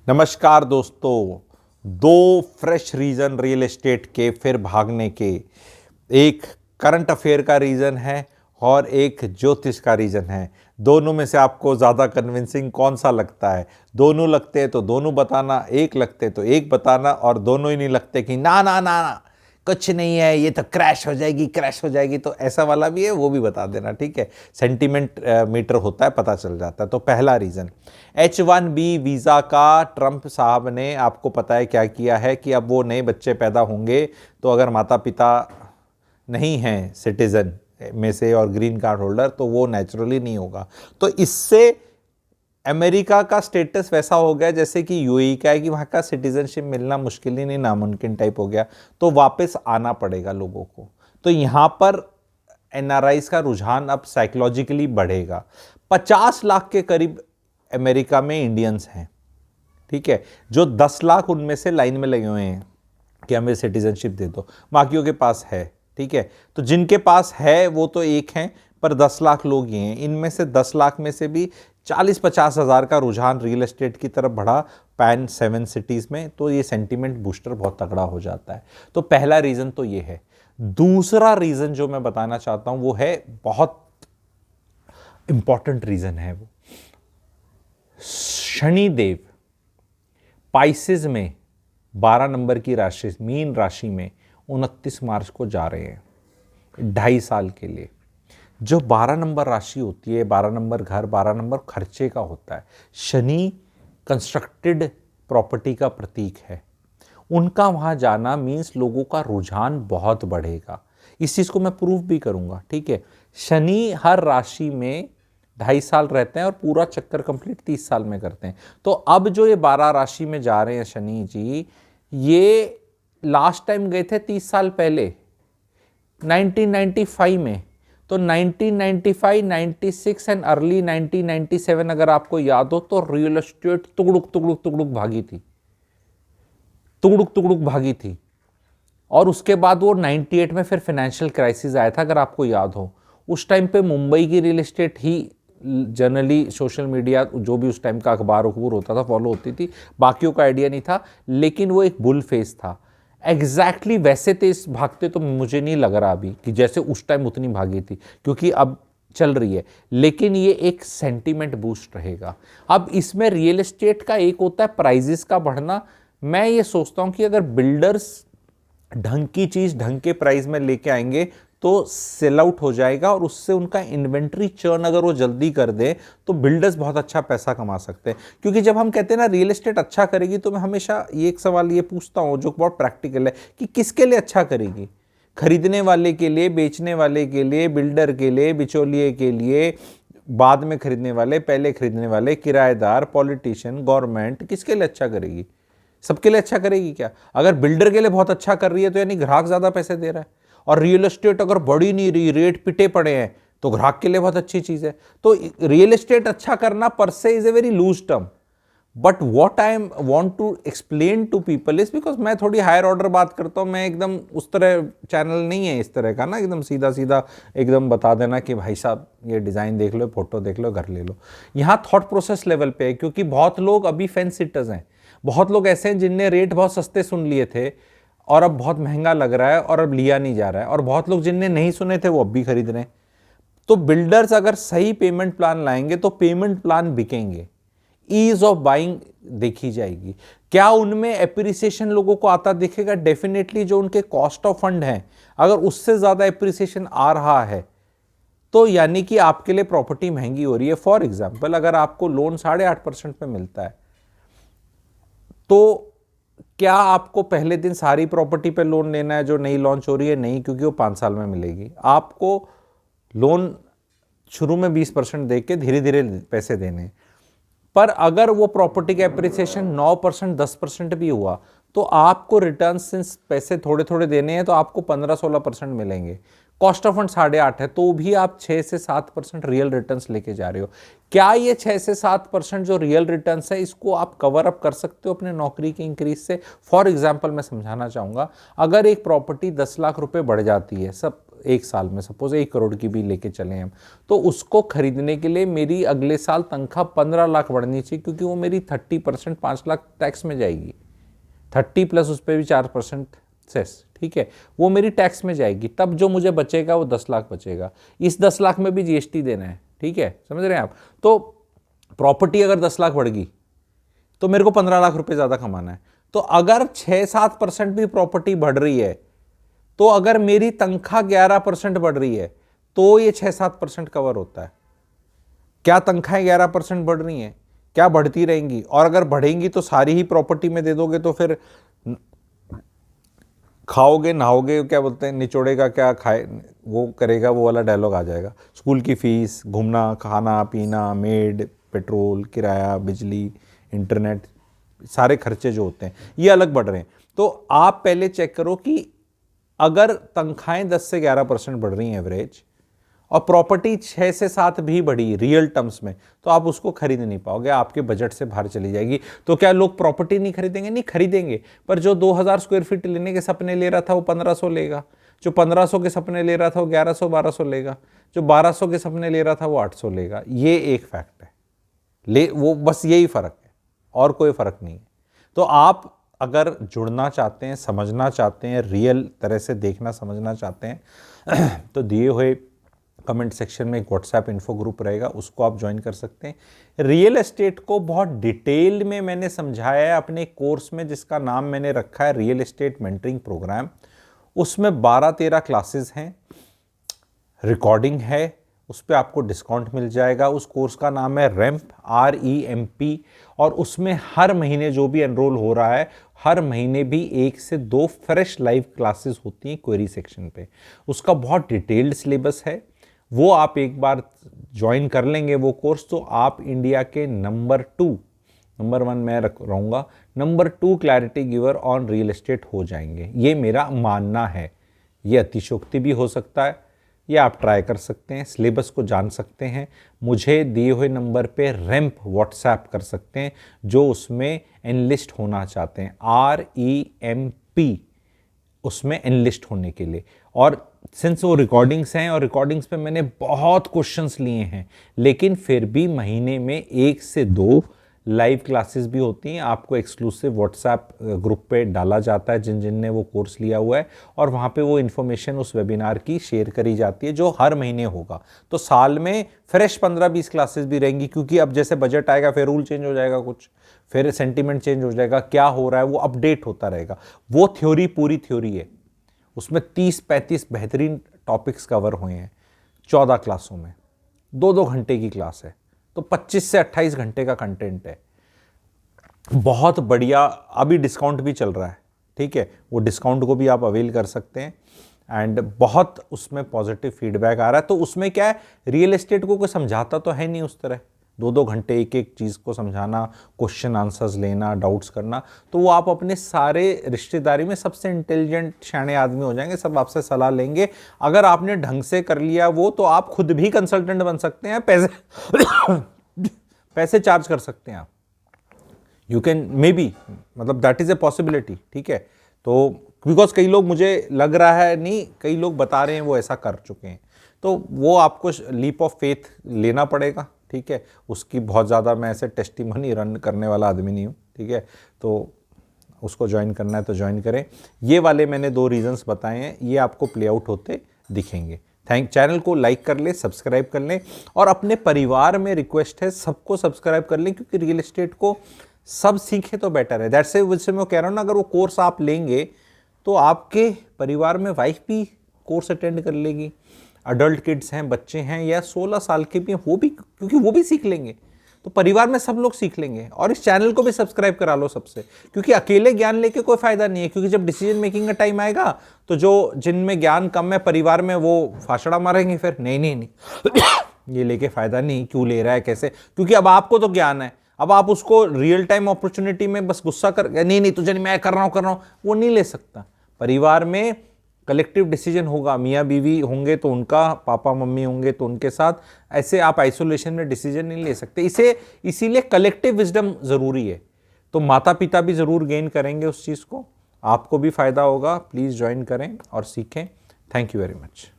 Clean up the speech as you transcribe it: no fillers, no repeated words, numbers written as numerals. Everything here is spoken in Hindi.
नमस्कार दोस्तों। दो फ्रेश रीज़न रियल एस्टेट के फिर भागने के, एक करंट अफेयर का रीज़न है और एक ज्योतिष का रीज़न है। दोनों में से आपको ज़्यादा कन्विंसिंग कौन सा लगता है? दोनों लगते हैं तो दोनों बताना, एक लगते तो एक बताना, और दोनों ही नहीं लगते कि ना ना ना ना कुछ नहीं है, ये तो क्रैश हो जाएगी, तो ऐसा वाला भी है, वो भी बता देना, ठीक है। सेंटीमेंट मीटर होता है, पता चल जाता है। तो पहला रीज़न, H1B वीज़ा का ट्रंप साहब ने, आपको पता है क्या किया है कि अब वो नए बच्चे पैदा होंगे तो अगर माता पिता नहीं हैं सिटीज़न में से और ग्रीन कार्ड होल्डर, तो वो नेचुरली नहीं होगा। तो इससे अमेरिका का स्टेटस वैसा हो गया जैसे कि यूएई का है, कि वहाँ का सिटीजनशिप मिलना मुश्किल ही नहीं, नामुमकिन टाइप हो गया। तो वापस आना पड़ेगा लोगों को। तो यहाँ पर एनआरआईज का रुझान अब साइकोलॉजिकली बढ़ेगा। 50 लाख के करीब अमेरिका में इंडियंस हैं, ठीक है, जो 10 लाख उनमें से लाइन में लगे हुए हैं कि हमें सिटीजनशिप दे दो। बाकियों के पास है, ठीक है। तो जिनके पास है वो तो एक हैं, पर 10 लाख लोग ये हैं। इनमें से 10 लाख में से भी 40-50 हज़ार का रुझान रियल एस्टेट की तरफ बढ़ा पैन 7 सिटीज़ में। तो ये सेंटीमेंट बूस्टर बहुत तगड़ा हो जाता है। तो पहला रीज़न तो ये है। दूसरा रीज़न जो मैं बताना चाहता हूं वो है, बहुत इंपॉर्टेंट रीज़न है वो। शनिदेव पाइसेस में 12 नंबर की राशि, मीन राशि में 29 मार्च को जा रहे हैं 2.5 साल के लिए। जो 12 नंबर राशि होती है, 12 नंबर घर, 12 नंबर खर्चे का होता है। शनि कंस्ट्रक्टेड प्रॉपर्टी का प्रतीक है। उनका वहाँ जाना मीन्स लोगों का रुझान बहुत बढ़ेगा। इस चीज़ को मैं प्रूव भी करूँगा, ठीक है। शनि हर राशि में 2.5 साल रहते हैं और पूरा चक्कर कंप्लीट 30 साल में करते हैं। तो अब जो ये 12 राशि में जा रहे हैं शनि जी, ये लास्ट टाइम गए थे 30 साल पहले 1995 में। तो 1995, 96 एंड अर्ली 1997 अगर आपको याद हो तो रियल एस्टेट तुगड़ुक भागी थी। और उसके बाद वो 98 में फिर फाइनेंशियल क्राइसिस आया था, अगर आपको याद हो। उस टाइम पे मुंबई की रियल एस्टेट ही जनरली सोशल मीडिया, जो भी उस टाइम का अखबार होता था, फॉलो होती थी। बाकियों का आइडिया नहीं था, लेकिन वो एक बुल फेस था। एग्जैक्टली वैसे तेज भागते तो मुझे नहीं लग रहा अभी कि जैसे उस टाइम उतनी भागी थी, क्योंकि अब चल रही है। लेकिन ये एक सेंटीमेंट बूस्ट रहेगा। अब इसमें रियल एस्टेट का एक होता है प्राइजेस का बढ़ना। मैं ये सोचता हूं कि अगर बिल्डर्स ढंग की चीज ढंग के प्राइस में लेके आएंगे तो सेल आउट हो जाएगा, और उससे उनका इन्वेंट्री चर्न अगर वो जल्दी कर दे तो बिल्डर्स बहुत अच्छा पैसा कमा सकते हैं। क्योंकि जब हम कहते हैं ना रियल एस्टेट अच्छा करेगी, तो मैं हमेशा ये एक सवाल ये पूछता हूँ जो बहुत प्रैक्टिकल है, कि किसके लिए अच्छा करेगी? खरीदने वाले के लिए, बेचने वाले के लिए, बिल्डर के लिए, बिचौलिए के लिए, बाद में खरीदने वाले, पहले खरीदने वाले, किराएदार, पॉलिटिशियन, गवर्नमेंट, किसके लिए अच्छा करेगी? सबके लिए अच्छा करेगी क्या? अगर बिल्डर के लिए बहुत अच्छा कर रही है तो यानी ग्राहक ज्यादा पैसे दे रहा है। और रियल एस्टेट अगर बढ़ी नहीं रही, रेट पिटे पड़े हैं, तो ग्राहक के लिए बहुत अच्छी चीज है। तो रियल एस्टेट अच्छा करना पर से is a very loose term. But what I am want to explain to people is, because मैं थोड़ी हायर ऑर्डर बात करता हूँ, मैं एकदम उस तरह चैनल नहीं है इस तरह का ना, एकदम सीधा सीधा एकदम बता देना कि भाई साहब ये डिजाइन देख लो, फोटो देख लो, घर ले लो। यहाँ थॉट प्रोसेस लेवल पे है, क्योंकि बहुत लोग अभी फेंस सिटर्स हैं। बहुत लोग ऐसे हैं जिनने रेट बहुत सस्ते सुन लिए थे और अब बहुत महंगा लग रहा है और अब लिया नहीं जा रहा है, और बहुत लोग जिनने नहीं सुने थे वो अब भी खरीद रहे हैं। तो बिल्डर्स अगर सही पेमेंट प्लान लाएंगे तो पेमेंट प्लान बिकेंगे, ईज ऑफ बाइंग देखी जाएगी। क्या उनमें एप्रिसिएशन लोगों को आता दिखेगा? डेफिनेटली। जो उनके कॉस्ट ऑफ फंड है, अगर उससे ज्यादा एप्रिसिएशन आ रहा है तो यानी कि आपके लिए प्रॉपर्टी महंगी हो रही है। फॉर एग्जाम्पल, अगर आपको लोन 8.5% पे मिलता है, तो क्या आपको पहले दिन सारी प्रॉपर्टी पे लोन लेना है जो नई लॉन्च हो रही है? नहीं, क्योंकि वो 5 साल में मिलेगी। आपको लोन शुरू में 20% दे के धीरे धीरे पैसे देने। पर अगर वो प्रॉपर्टी का एप्रिसिएशन 9%, 10% भी हुआ, तो आपको रिटर्न, सिंस पैसे थोड़े थोड़े देने हैं, तो आपको 15-16% मिलेंगे। कॉस्ट ऑफ फंड 8.5 है, तो भी आप 6 से 7% रियल रिटर्न्स लेके जा रहे हो। क्या ये 6 से 7% जो रियल रिटर्न्स है, इसको आप कवर अप कर सकते हो अपने नौकरी के इंक्रीज से? फॉर एग्जाम्पल मैं समझाना चाहूंगा, अगर एक प्रॉपर्टी 10 लाख रुपए बढ़ जाती है, सब एक साल में सपोज 1 करोड़ की भी लेके चले हम, तो उसको खरीदने के लिए मेरी अगले साल तनख्वाह 15 लाख बढ़नी चाहिए, क्योंकि वो मेरी 30% 5 लाख टैक्स में जाएगी, 30 प्लस उस पर भी 4% सेस, ठीक है, वो मेरी टैक्स में जाएगी। तब जो मुझे बचेगा वो 10 लाख बचेगा। इस 10 लाख में भी जीएसटी देना है, ठीक है, समझ रहे हैं आप। तो प्रॉपर्टी अगर 10 लाख बढ़ गई तो मेरे को 15 लाख रुपए ज़्यादा कमाना है। तो अगर 6-7% भी प्रॉपर्टी बढ़ रही है, तो अगर मेरी तनख्वाह 11% बढ़ रही है तो ये 6-7% कवर होता है। क्या तनख्वाहें 11% बढ़ रही हैं? क्या बढ़ती रहेंगी? और अगर बढ़ेंगी तो सारी ही प्रॉपर्टी में दे दोगे तो फिर खाओगे नहाओगे, क्या बोलते हैं, निचोड़ेगा क्या खाए वो करेगा, वो वाला डायलॉग आ जाएगा। स्कूल की फीस, घूमना, खाना पीना, मेड, पेट्रोल, किराया, बिजली, इंटरनेट, सारे खर्चे जो होते हैं ये अलग बढ़ रहे हैं। तो आप पहले चेक करो कि अगर तनख्वाहें 10 से 11% बढ़ रही हैं एवरेज, और प्रॉपर्टी 6 से 7 भी बढ़ी रियल टर्म्स में, तो आप उसको खरीद नहीं पाओगे, आपके बजट से बाहर चली जाएगी। तो क्या लोग प्रॉपर्टी नहीं खरीदेंगे? नहीं खरीदेंगे, पर जो 2000 स्क्वायर फीट लेने के सपने ले रहा था वो 1500 लेगा, जो 1500 के सपने ले रहा था वो 1100-1200 लेगा, जो 1200 के सपने ले रहा था वो 800 लेगा। ये एक फैक्ट है, वो बस यही फर्क है, और कोई फर्क नहीं है। तो आप अगर जुड़ना चाहते हैं, समझना चाहते हैं, रियल तरह से देखना समझना चाहते हैं तो दिए हुए कमेंट सेक्शन में एक व्हाट्सएप इन्फो ग्रुप रहेगा, उसको आप ज्वाइन कर सकते हैं। रियल एस्टेट को बहुत डिटेल में मैंने समझाया है अपने कोर्स में, जिसका नाम मैंने रखा है रियल एस्टेट मेंटरिंग प्रोग्राम। उसमें 12-13 क्लासेस हैं, रिकॉर्डिंग है, उस पर आपको डिस्काउंट मिल जाएगा। उस कोर्स का नाम है REMP, REMP, और उसमें हर महीने जो भी एनरोल हो रहा है, हर महीने भी 1 से 2 फ्रेश लाइव क्लासेस होती हैं क्वेरी सेक्शन पे। उसका बहुत डिटेल्ड सिलेबस है, वो आप एक बार ज्वाइन कर लेंगे वो कोर्स, तो आप इंडिया के नंबर 1 मैं रहूँगा, number 2 clarity giver on real estate हो जाएंगे। ये मेरा मानना है, ये अतिशयोक्ति भी हो सकता है, ये आप ट्राई कर सकते हैं, सिलेबस को जान सकते हैं, मुझे दिए हुए नंबर पे REMP व्हाट्सएप कर सकते हैं जो उसमें एनलिस्ट होना चाहते हैं, REMP, उसमें एनलिस्ट होने के लिए। और सिंस वो रिकॉर्डिंग्स हैं और रिकॉर्डिंग्स पे मैंने बहुत क्वेश्चंस लिए हैं, लेकिन फिर भी महीने में 1 से 2 लाइव क्लासेस भी होती हैं, आपको एक्सक्लूसिव व्हाट्सएप ग्रुप पे डाला जाता है जिन जिन ने वो कोर्स लिया हुआ है, और वहाँ पे वो इन्फॉर्मेशन उस वेबिनार की शेयर करी जाती है जो हर महीने होगा। तो साल में फ्रेश 15-20 क्लासेस भी रहेंगी, क्योंकि अब जैसे बजट आएगा फिर रूल चेंज हो जाएगा, कुछ फिर सेंटिमेंट चेंज हो जाएगा, क्या हो रहा है वो अपडेट होता रहेगा। वो थ्योरी पूरी थ्योरी है, उसमें 30-35 बेहतरीन टॉपिक्स कवर हुए हैं 14 क्लासों में, 2-2 घंटे की क्लास है, तो 25 से 28 घंटे का कंटेंट है, बहुत बढ़िया। अभी डिस्काउंट भी चल रहा है, ठीक है, वो डिस्काउंट को भी आप अवेल कर सकते हैं, एंड बहुत उसमें पॉजिटिव फीडबैक आ रहा है। तो उसमें क्या है, रियल एस्टेट को कोई समझाता तो है नहीं उस तरह, 2-2 घंटे एक एक चीज़ को समझाना, क्वेश्चन आंसर्स लेना, डाउट्स करना, तो वो आप अपने सारे रिश्तेदारी में सबसे इंटेलिजेंट शाने आदमी हो जाएंगे, सब आपसे सलाह लेंगे। अगर आपने ढंग से कर लिया वो, तो आप खुद भी कंसल्टेंट बन सकते हैं, पैसे चार्ज कर सकते हैं आप, यू कैन मे बी, मतलब दैट इज़ ए पॉसिबिलिटी, ठीक है। तो बिकॉज कई लोग, मुझे लग रहा है, नहीं कई लोग बता रहे हैं वो ऐसा कर चुके हैं, तो वो आपको लीप ऑफ फेथ लेना पड़ेगा, ठीक है। उसकी बहुत ज़्यादा मैं ऐसे टेस्टिमनी रन करने वाला आदमी नहीं हूँ, ठीक है। तो उसको ज्वाइन करना है तो ज्वाइन करें। ये वाले मैंने 2 रीजंस बताए हैं, ये आपको प्ले आउट होते दिखेंगे। चैनल को लाइक कर लें, सब्सक्राइब कर लें, और अपने परिवार में रिक्वेस्ट है सबको सब्सक्राइब कर लें, क्योंकि रियल एस्टेट को सब सीखे तो बेटर है। दैट्स वजह से मैं कह रहा हूँ ना, अगर वो कोर्स आप लेंगे तो आपके परिवार में वाइफ भी कोर्स अटेंड कर लेगी, अडल्ट किड्स हैं, बच्चे हैं, या 16 साल के भी हैं, वो भी, क्योंकि वो भी सीख लेंगे, तो परिवार में सब लोग सीख लेंगे। और इस चैनल को भी सब्सक्राइब करा लो सबसे, क्योंकि अकेले ज्ञान लेके कोई फायदा नहीं है, क्योंकि जब डिसीजन मेकिंग का टाइम आएगा तो जो जिनमें ज्ञान कम है परिवार में, वो फाशड़ा मारेंगे फिर, नहीं ये लेके फायदा नहीं, क्यों ले रहा है, कैसे, क्योंकि अब आपको तो ज्ञान है, अब आप उसको रियल टाइम अपॉर्चुनिटी में बस गुस्सा कर, नहीं तुझे नहीं, मैं कर रहा हूँ, वो नहीं ले सकता। परिवार में कलेक्टिव डिसीजन होगा, मियाँ बीवी होंगे तो उनका, पापा मम्मी होंगे तो उनके साथ, ऐसे आप आइसोलेशन में डिसीजन नहीं ले सकते। इसीलिए कलेक्टिव विजडम ज़रूरी है। तो माता पिता भी ज़रूर गेन करेंगे उस चीज़ को, आपको भी फ़ायदा होगा। प्लीज़ ज्वाइन करें और सीखें। Thank you very much.